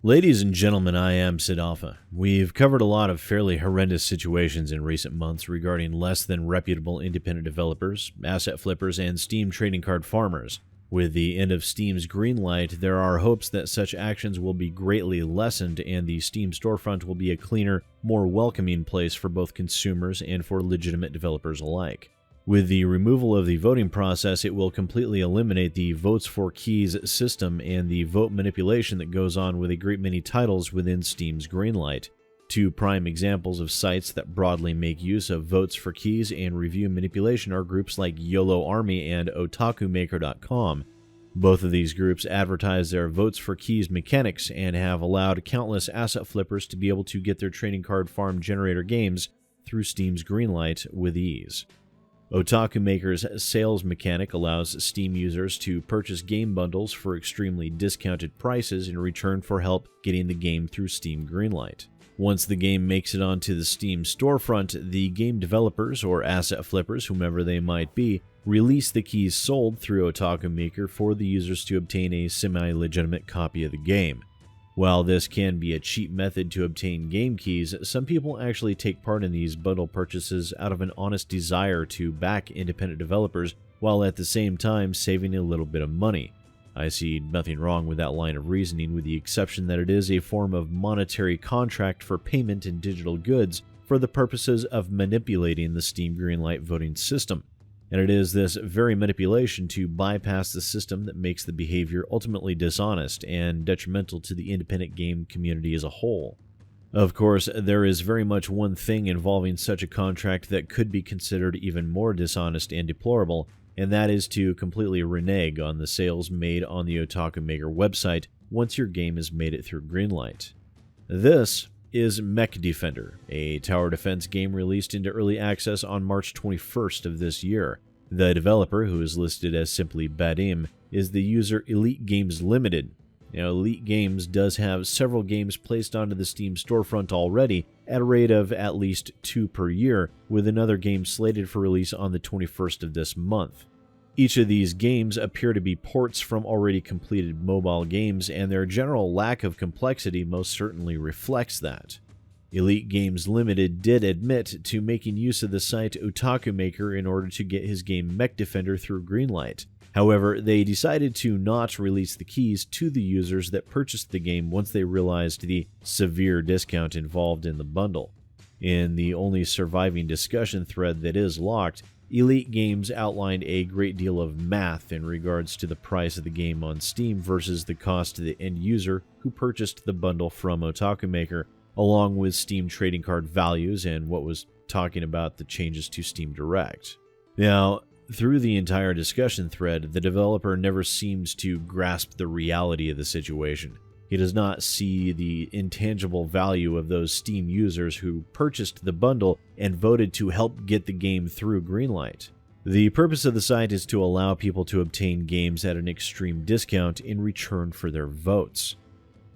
Ladies and gentlemen, I am SidAlpha. We've covered a lot of fairly horrendous situations in recent months regarding less than reputable independent developers, asset flippers, and Steam trading card farmers. With the end of Steam's Greenlight, there are hopes that such actions will be greatly lessened and the Steam storefront will be a cleaner, more welcoming place for both consumers and for legitimate developers alike. With the removal of the voting process, it will completely eliminate the votes for keys system and the vote manipulation that goes on with a great many titles within Steam's Greenlight. Two prime examples of sites that broadly make use of votes for keys and review manipulation are groups like YOLO Army and OtakuMaker.com. Both of these groups advertise their votes for keys mechanics and have allowed countless asset flippers to be able to get their trading card farm generator games through Steam's Greenlight with ease. Otaku Maker's sales mechanic allows Steam users to purchase game bundles for extremely discounted prices in return for help getting the game through Steam Greenlight. Once the game makes it onto the Steam storefront, the game developers or asset flippers, whomever they might be, release the keys sold through Otaku Maker for the users to obtain a semi-legitimate copy of the game. While this can be a cheap method to obtain game keys, some people actually take part in these bundle purchases out of an honest desire to back independent developers while at the same time saving a little bit of money. I see nothing wrong with that line of reasoning, with the exception that it is a form of monetary contract for payment in digital goods for the purposes of manipulating the Steam Greenlight voting system. And it is this very manipulation to bypass the system that makes the behavior ultimately dishonest and detrimental to the independent game community as a whole. Of course, there is very much one thing involving such a contract that could be considered even more dishonest and deplorable, and that is to completely renege on the sales made on the Otaku Maker website once your game has made it through Greenlight. This is MechDefender, a tower defense game released into early access on March 21st of this year. The developer, who is listed as simply Badim, is the user Elite Games Limited. Now, Elite Games does have several games placed onto the Steam storefront already at a rate of at least 2 per year, with another game slated for release on the 21st of this month. Each of these games appear to be ports from already completed mobile games, and their general lack of complexity most certainly reflects that. Elite Games Limited did admit to making use of the site Otaku Maker in order to get his game MechDefender through Greenlight. However, they decided to not release the keys to the users that purchased the game once they realized the severe discount involved in the bundle. In the only surviving discussion thread that is locked, Elite Games outlined a great deal of math in regards to the price of the game on Steam versus the cost to the end user who purchased the bundle from Otaku Maker, along with Steam trading card values and what was talking about the changes to Steam Direct. Now, through the entire discussion thread, the developer never seems to grasp the reality of the situation. He does not see the intangible value of those Steam users who purchased the bundle and voted to help get the game through Greenlight. The purpose of the site is to allow people to obtain games at an extreme discount in return for their votes.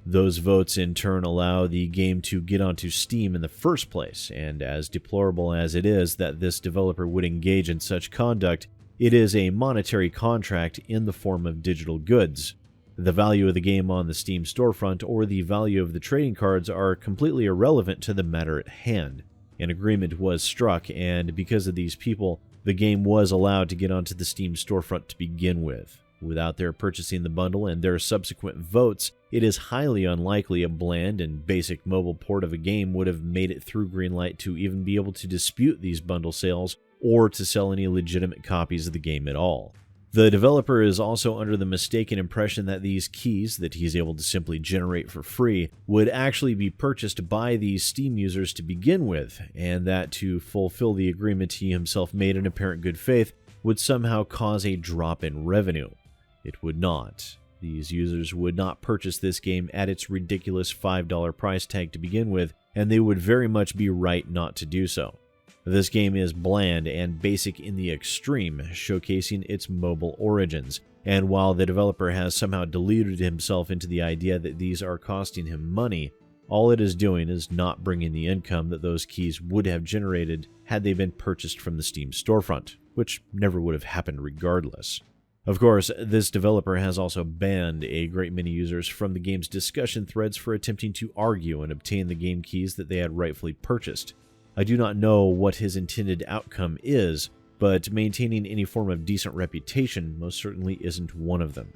Those votes in turn allow the game to get onto Steam in the first place, and as deplorable as it is that this developer would engage in such conduct, it is a monetary contract in the form of digital goods. The value of the game on the Steam storefront or the value of the trading cards are completely irrelevant to the matter at hand. An agreement was struck, and because of these people, the game was allowed to get onto the Steam storefront to begin with. Without their purchasing the bundle and their subsequent votes, it is highly unlikely a bland and basic mobile port of a game would have made it through Greenlight to even be able to dispute these bundle sales or to sell any legitimate copies of the game at all. The developer is also under the mistaken impression that these keys that he's able to simply generate for free would actually be purchased by these Steam users to begin with, and that to fulfill the agreement he himself made in apparent good faith would somehow cause a drop in revenue. It would not. These users would not purchase this game at its ridiculous $5 price tag to begin with, and they would very much be right not to do so. This game is bland and basic in the extreme, showcasing its mobile origins, and while the developer has somehow deluded himself into the idea that these are costing him money, all it is doing is not bringing the income that those keys would have generated had they been purchased from the Steam storefront, which never would have happened regardless. Of course, this developer has also banned a great many users from the game's discussion threads for attempting to argue and obtain the game keys that they had rightfully purchased. I do not know what his intended outcome is, but maintaining any form of decent reputation most certainly isn't one of them.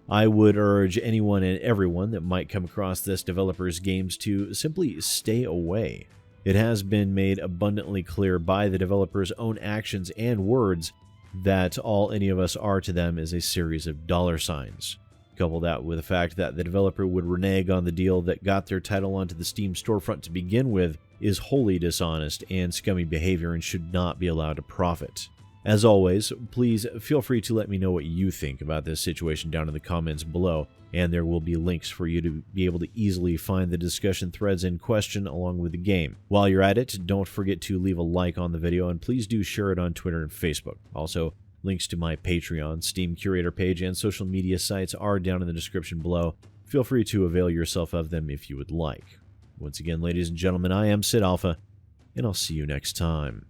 I would urge anyone and everyone that might come across this developer's games to simply stay away. It has been made abundantly clear by the developer's own actions and words that all any of us are to them is a series of dollar signs. Couple that with the fact that the developer would renege on the deal that got their title onto the Steam storefront to begin with is wholly dishonest and scummy behavior and should not be allowed to profit. As always, please feel free to let me know what you think about this situation down in the comments below, and there will be links for you to be able to easily find the discussion threads in question along with the game. While you're at it, don't forget to leave a like on the video, and please do share it on Twitter and Facebook. Also, links to my Patreon, Steam Curator page, and social media sites are down in the description below. Feel free to avail yourself of them if you would like. Once again, ladies and gentlemen, I am SidAlpha, and I'll see you next time.